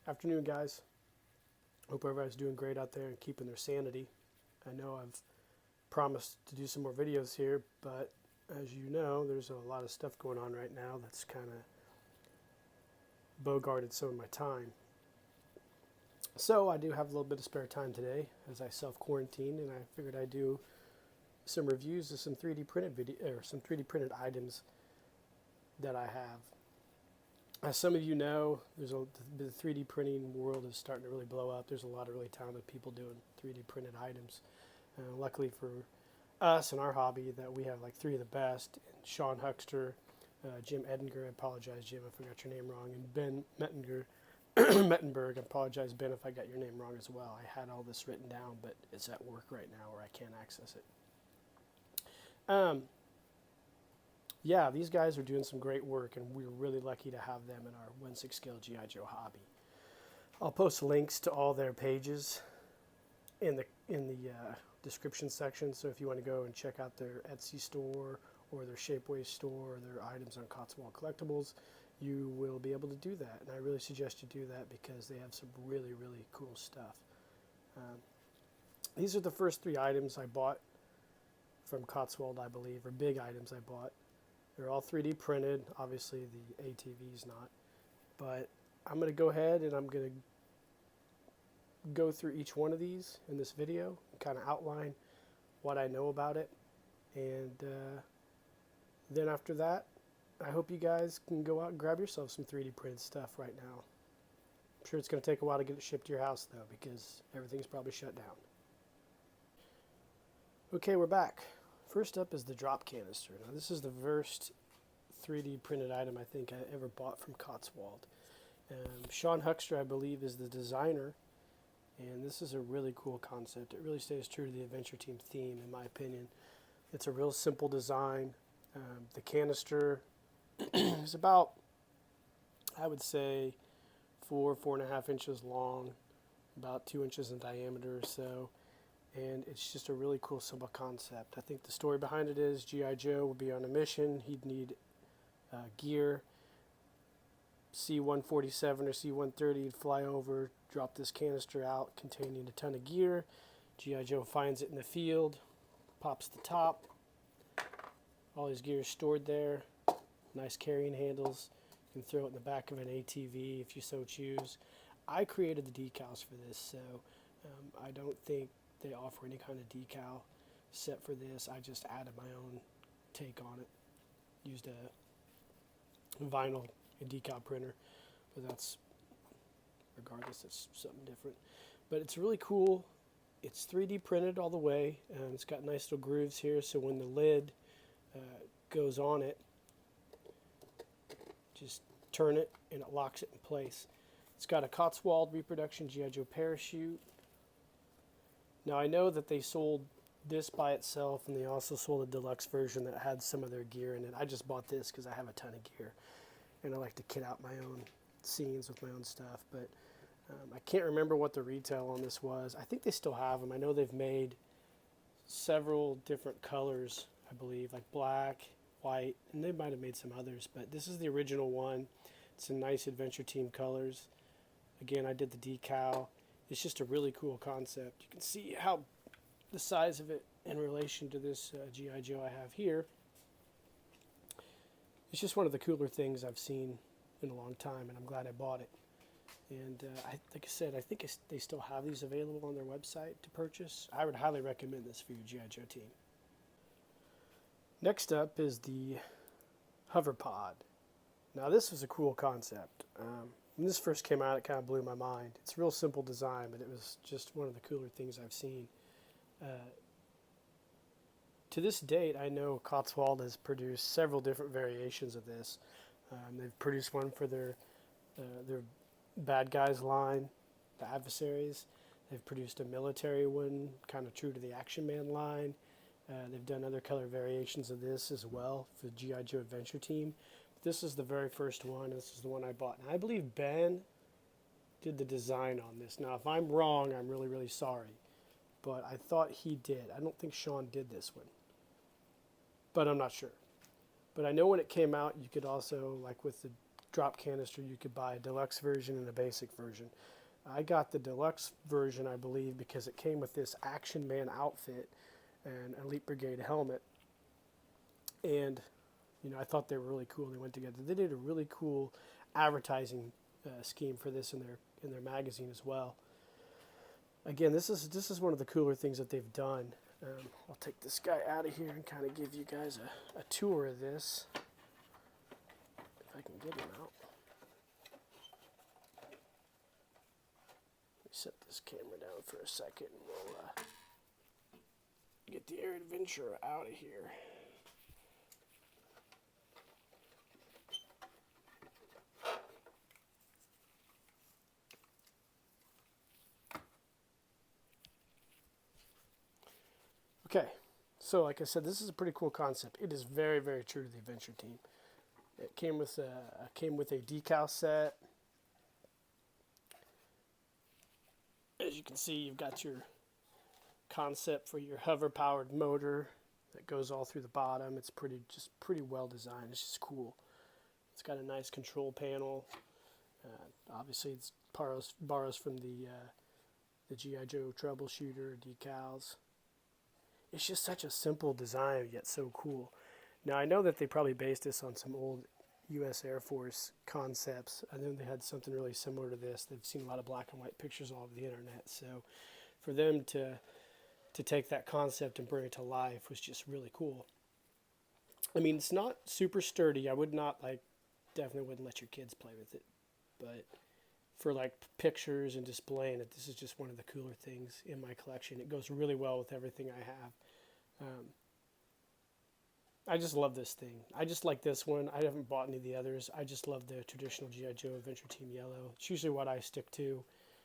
Afternoon, guys. Hope everybody's doing great out there and keeping their sanity. I know I've promised to do some more videos here, but as you know, there's a lot of stuff going on right now that's kind of bogarted some of my time. So I do have a little bit of spare time today as I self-quarantine, and I figured I'd do some reviews of some 3D printed some 3D printed items that I have. As some of you know, the 3D printing world is starting to really blow up. There's a lot of really talented people doing 3D printed items. Luckily for us and our hobby, that we have like three of the best: and Sean Huckster, Jim Edinger. I apologize, Jim, if I got your name wrong, and Ben Mettinger. Mettenberg. I apologize, Ben, if I got your name wrong as well. I had all this written down, but it's at work right now where I can't access it. Yeah, these guys are doing some great work, and we're really lucky to have them in our 1/6 scale G.I. Joe hobby. I'll post links to all their pages in the description section, so if you want to go and check out their Etsy store or their Shapeways store or their items on Cotswold Collectibles, you will be able to do that. And I really suggest you do that because they have some really, really cool stuff. These are the first three items I bought from Cotswold, I believe, or big items I bought. They're all 3D printed. Obviously, the ATV is not. But I'm going to go ahead and I'm going to go through each one of these in this video and kind of outline what I know about it. And then after that, I hope you guys can go out and grab yourself some 3D printed stuff right now. I'm sure it's going to take a while to get it shipped to your house, though, because everything's probably shut down. Okay, we're back. First up is the drop canister. Now, this is the first 3D printed item I think I ever bought from Cotswold. Sean Huckster, I believe, is the designer, and this is a really cool concept. It really stays true to the Adventure Team theme, in my opinion. It's a real simple design. The canister is about, I would say, 4.5 inches long, about 2 inches in diameter or so. And it's just a really cool, simple concept. I think the story behind it is G.I. Joe would be on a mission. He'd need gear. C-147 or C-130 would fly over, drop this canister out containing a ton of gear. G.I. Joe finds it in the field, pops the top. All his gear is stored there. Nice carrying handles. You can throw it in the back of an ATV if you so choose. I created the decals for this, so I don't think they offer any kind of decal set for this. I just added my own take on it. Used a vinyl and decal printer, but that's, regardless, it's something different. But it's really cool. It's 3D printed all the way. It's got nice little grooves here, so when the lid goes on it, just turn it and it locks it in place. It's got a Cotswold reproduction G.I. Joe parachute. Now, I know that they sold this by itself, and they also sold a deluxe version that had some of their gear in it. I just bought this because I have a ton of gear, and I like to kit out my own scenes with my own stuff. But I can't remember what the retail on this was. I think they still have them. I know they've made several different colors, I believe, like black, white, and they might have made some others. But this is the original one. It's in nice Adventure Team colors. Again, I did the decal. It's just a really cool concept. You can see how the size of it in relation to this G.I. Joe I have here. It's just one of the cooler things I've seen in a long time, and I'm glad I bought it. And like I said, I think they still have these available on their website to purchase. I would highly recommend this for your G.I. Joe team. Next up is the hover pod. Now, this was a cool concept. When this first came out, it kind of blew my mind. It's a real simple design, but it was just one of the cooler things I've seen. To this date, I know Cotswold has produced several different variations of this. They've produced one for their bad guys line, the adversaries. They've produced a military one, kind of true to the Action Man line. They've done other color variations of this as well for the G.I. Joe Adventure Team. This is the very first one. This is the one I bought. And I believe Ben did the design on this. Now, if I'm wrong, I'm really, really sorry. But I thought he did. I don't think Sean did this one. But I'm not sure. But I know when it came out, you could also, like with the drop canister, you could buy a deluxe version and a basic version. I got the deluxe version, I believe, because it came with this Action Man outfit and Elite Brigade helmet. And, you know, I thought they were really cool. They went together. They did a really cool advertising scheme for this in their magazine as well. Again, this is one of the cooler things that they've done. I'll take this guy out of here and kind of give you guys a tour of this, if I can get him out. Let me set this camera down for a second, and we'll get the Air Adventurer out of here. Okay, so like I said, this is a pretty cool concept. It is very, very true to the Adventure Team. It came with a decal set. As you can see, you've got your concept for your hover-powered motor that goes all through the bottom. It's pretty well designed. It's just cool. It's got a nice control panel. Obviously, it borrows from the G.I. Joe troubleshooter decals. It's just such a simple design, yet so cool. Now, I know that they probably based this on some old U.S. Air Force concepts. I know they had something really similar to this. They've seen a lot of black and white pictures all over the internet. So for them to take that concept and bring it to life was just really cool. I mean, it's not super sturdy. I would not, definitely wouldn't let your kids play with it. But for pictures and displaying it, this is just one of the cooler things in my collection. It goes really well with everything I have. I just love this thing. I just like this one. I haven't bought any of the others. I just love the traditional G.I. Joe Adventure Team yellow. It's usually what I stick to,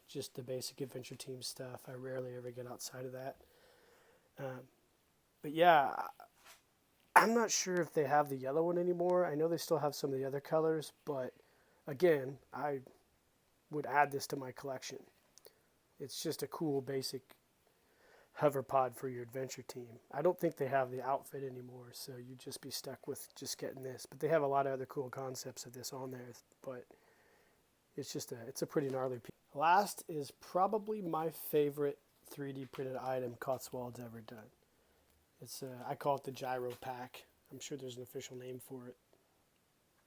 just the basic Adventure Team stuff. I rarely ever get outside of that. But yeah, I'm not sure if they have the yellow one anymore. I know they still have some of the other colors, but again, I would add this to my collection. It's just a cool basic hover pod for your Adventure Team. I don't think they have the outfit anymore, so you'd just be stuck with just getting this. But they have a lot of other cool concepts of this on there, but it's a pretty gnarly piece. Last is probably my favorite 3D printed item Cotswold's ever done. It's I call it the Gyro Pack. I'm sure there's an official name for it,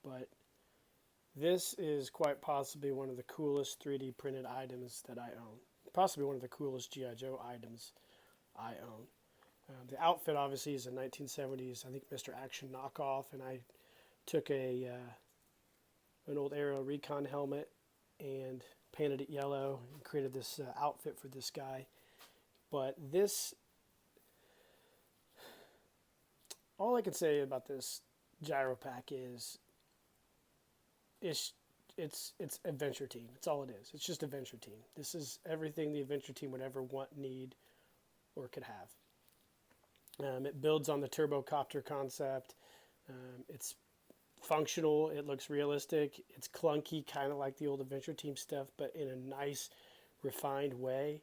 but this is quite possibly one of the coolest 3D printed items that I own. Possibly one of the coolest G.I. Joe items I own. The outfit obviously is a 1970s, I think, Mr. Action knockoff, and I took an old Aero Recon helmet and painted it yellow and created this outfit for this guy. But all I can say about this Gyro Pack is it's Adventure Team. That's all it is. It's just Adventure Team. This is everything the Adventure Team would ever want, need, or could have. It builds on the turbocopter concept. It's functional. It looks realistic. It's clunky, kind of like the old Adventure Team stuff, but in a nice, refined way.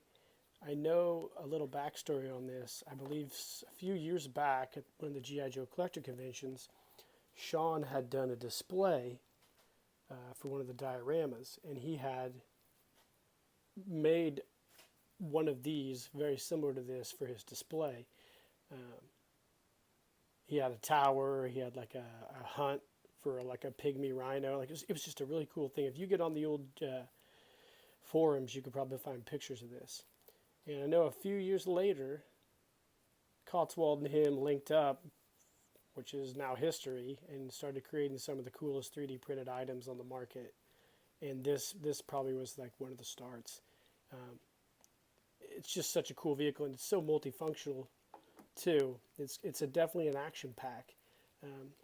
I know a little backstory on this. I believe a few years back at one of the G.I. Joe collector conventions, Sean had done a display for one of the dioramas, and he had made one of these very similar to this for his display. He had a tower. He had like a hunt for like a pygmy rhino. It was just a really cool thing. If you get on the old forums, you could probably find pictures of this. And I know a few years later, Cotswold and him linked up, which is now history, and started creating some of the coolest 3D printed items on the market. And this probably was like one of the starts. It's just such a cool vehicle, and it's so multifunctional too. It's definitely an action pack.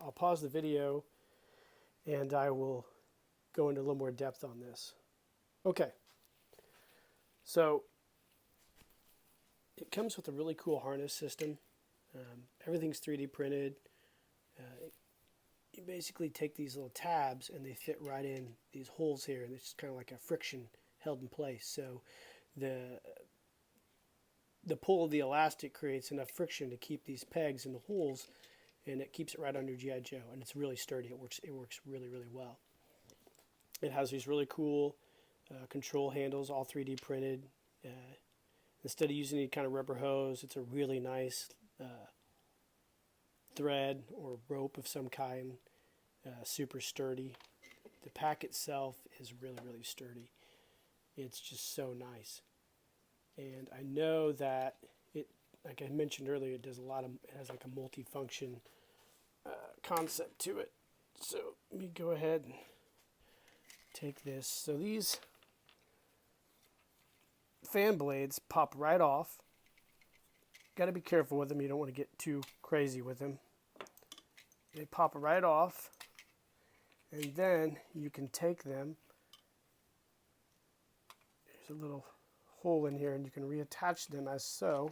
I'll pause the video, and I will go into a little more depth on this. Okay, so it comes with a really cool harness system. Everything's 3D printed. You basically take these little tabs and they fit right in these holes here, and it's kind of like a friction held in place. So the pull of the elastic creates enough friction to keep these pegs in the holes, and it keeps it right under G.I. Joe, and it's really sturdy. It works really, really well. It has these really cool control handles, all 3D printed. Uh, Instead of using any kind of rubber hose, it's a really nice thread or rope of some kind, super sturdy. The pack itself is really, really sturdy. It's just so nice. And I know that it, like I mentioned earlier, it has like a multi-function concept to it. So let me go ahead and take this. So these fan blades pop right off. Got to be careful with them. You don't want to get too crazy with them. They pop right off, and then you can take them. There's a little hole in here, and you can reattach them as so.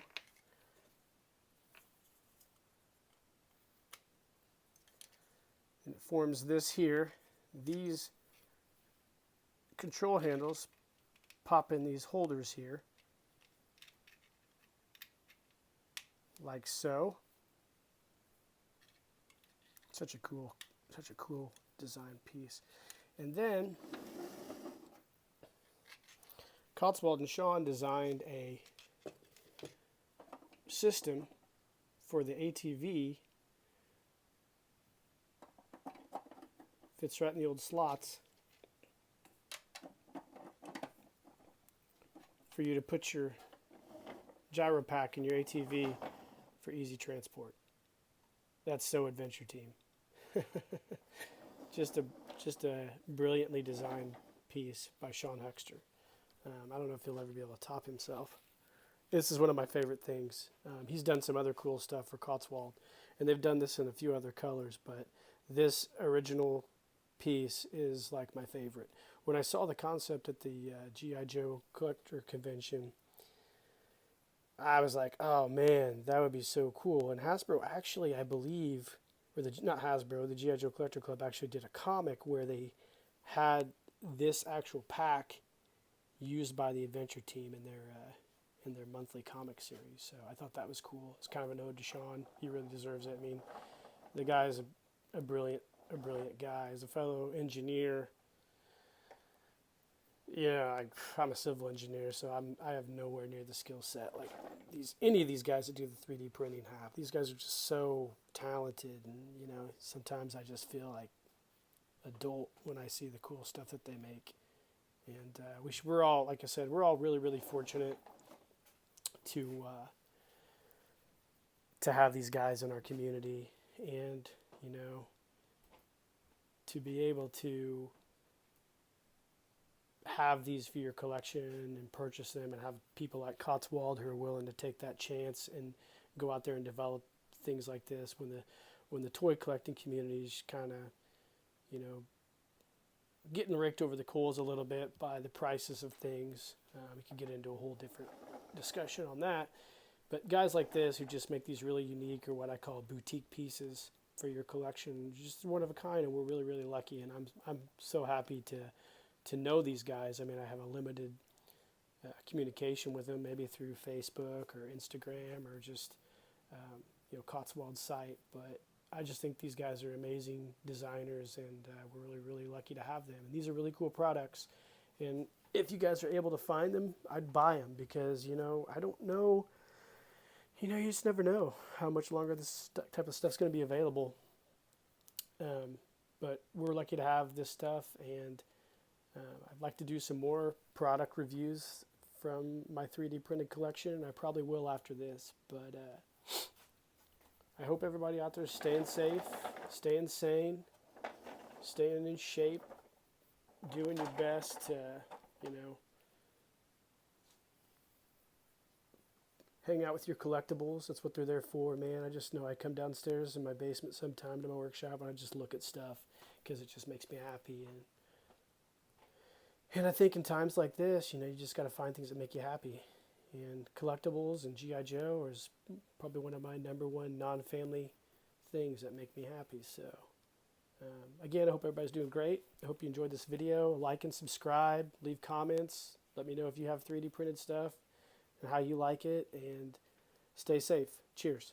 And it forms this here. These control handles pop in these holders here, like so. Such a cool design piece. And then Cotswold and Sean designed a system for the ATV. Fits right in the old slots for you to put your gyro pack in your ATV for easy transport. That's so Adventure Team. just a brilliantly designed piece by Sean Huxter. I don't know if he'll ever be able to top himself. This is one of my favorite things. He's done some other cool stuff for Cotswold, and they've done this in a few other colors, but this original piece is like my favorite. When I saw the concept at the G.I. Joe collector convention, I was like, oh man, that would be so cool. And Hasbro actually, I believe, or not Hasbro, the G.I. Joe Collector Club actually did a comic where they had this actual pack used by the Adventure Team in their monthly comic series. So I thought that was cool. It's kind of an ode to Sean. He really deserves it. I mean, the guy is a brilliant guy. He's a fellow engineer. Yeah, I'm a civil engineer, so I have nowhere near the skill set like any of these guys that do the 3D printing have. These guys are just so talented, and sometimes I just feel like adult when I see the cool stuff that they make. And we're all, like I said, we're all really, really fortunate to have these guys in our community, and to be able to have these for your collection and purchase them, and have people like Cotswold who are willing to take that chance and go out there and develop things like this when the toy collecting community is kind of getting raked over the coals a little bit by the prices of things. We could get into a whole different discussion on that, but guys like this who just make these really unique, or what I call boutique pieces for your collection, just one of a kind, and we're really, really lucky. And I'm so happy to know these guys. I mean, I have a limited communication with them, maybe through Facebook or Instagram or just Cotswold's site, but I just think these guys are amazing designers, and we're really, really lucky to have them. And these are really cool products, and if you guys are able to find them, I'd buy them, because I don't know, you just never know how much longer this type of stuff's going to be available. But we're lucky to have this stuff, and I'd like to do some more product reviews from my 3D printed collection, and I probably will after this. But I hope everybody out there is staying safe, staying sane, staying in shape, doing your best to, hang out with your collectibles. That's what they're there for, man. I just know I come downstairs in my basement sometime to my workshop, and I just look at stuff because it just makes me happy. And I think in times like this, you just got to find things that make you happy. And collectibles and G.I. Joe is probably one of my number one non-family things that make me happy. So, again, I hope everybody's doing great. I hope you enjoyed this video. Like and subscribe. Leave comments. Let me know if you have 3D printed stuff and how you like it. And stay safe. Cheers.